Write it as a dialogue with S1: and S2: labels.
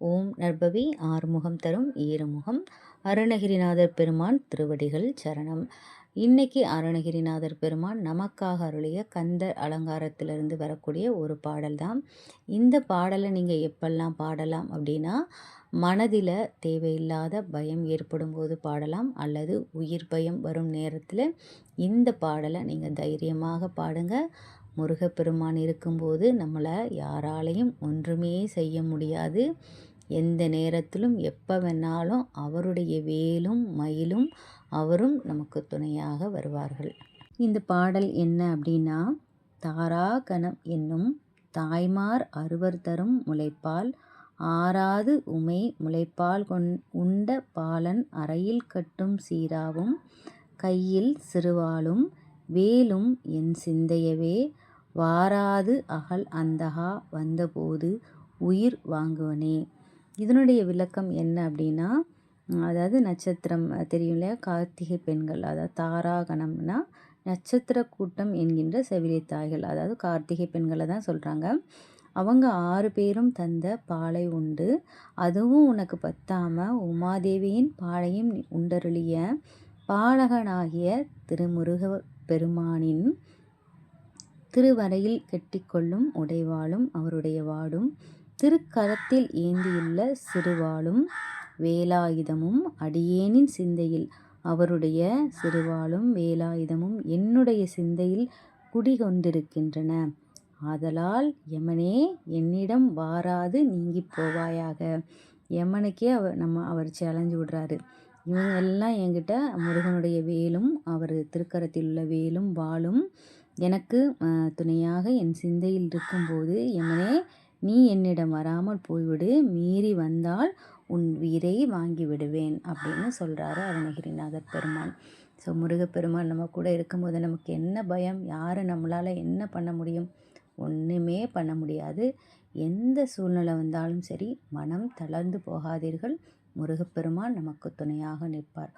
S1: ஓம் நற்பவி ஆறுமுகம் தரும் ஏறுமுகம் அருணகிரிநாதர் பெருமான் திருவடிகள் சரணம். இன்னைக்கு அருணகிரிநாதர் பெருமான் நமக்காக அருளிய கந்தர் அலங்காரத்திலிருந்து வரக்கூடிய ஒரு பாடல் தான். இந்த பாடலை நீங்கள் எப்பெல்லாம் பாடலாம் அப்படின்னா, மனதில் தேவையில்லாத பயம் ஏற்படும் போது பாடலாம், அல்லது உயிர் பயம் வரும் நேரத்தில் இந்த பாடலை நீங்கள் தைரியமாக பாடுங்க. முருகப்பெருமான் இருக்கும்போது நம்மளை யாராலையும் ஒன்றுமே செய்ய முடியாது. எந்த நேரத்திலும் எப்போ வேணாலும் அவருடைய வேலும் மயிலும் அவரும் நமக்கு துணையாக வருவார்கள். இந்த பாடல் என்ன அப்படின்னா, தாராகணம் என்னும் தாய்மார் அறுவர் தரும் முளைப்பால் ஆறாது உமை முளைப்பால் உண்ட பாலன் அறையில் கட்டும் சீராவும் கையில் சிறுவாலும் வேலும் என் சிந்தையவே வாராது அகல் அந்தகா வந்தபோது உயிர் வாங்குவனே. இதனுடைய விளக்கம் என்ன அப்படின்னா, அதாவது நட்சத்திரம் தெரியும் இல்லையா, கார்த்திகை பெண்கள், அதாவது தாராகணம்னா நட்சத்திர கூட்டம் என்கின்ற செவிலி தாய்கள், அதாவது கார்த்திகை பெண்களை தான் சொல்கிறாங்க. அவங்க 6 பேரும் தந்த பாலை உண்டு, அதுவும் உனக்கு பத்தாமல் உமாதேவியின் பாலையும் உண்டருளிய பாலகனாகிய திருமுருக பெருமானின் திருவரையில் கெட்டிக்கொள்ளும் உடைவாளும் அவருடைய வாடும் திருக்கரத்தில் ஏந்தியுள்ள சிறுவாளும் வேலாயுதமும் அடியேனின் சிந்தையில் அவருடைய சிறுவாளும் வேலாயுதமும் என்னுடைய சிந்தையில் குடிகொண்டிருக்கின்றன. ஆதலால் யமனே என்னிடம் வாராது நீங்கி போவாயாக. யமனுக்கே அவர் சேலஞ்சு விடுறாரு. இவங்க எல்லாம் என்கிட்ட முருகனுடைய வேலும் அவர் திருக்கரத்தில் உள்ள வேலும் வாளும் எனக்கு துணையாக என் சிந்தையில் இருக்கும்போது யமனே நீ என்னிடம் வராமல் போய்விடு, மீறி வந்தால் உன் உயிரை வாங்கி விடுவேன் அப்படின்னு சொல்கிறாரு அருணகிரிநாதர் பெருமான். ஸோ முருகப்பெருமான் நம்ம கூட இருக்கும்போது நமக்கு என்ன பயம்? யார் நம்மளால் என்ன பண்ண முடியும்? ஒன்றுமே பண்ண முடியாது. எந்த சூழ்நிலை வந்தாலும் சரி, மனம் தளர்ந்து போகாதீர்கள். முருகப்பெருமான் நமக்கு துணையாக நிற்பார்.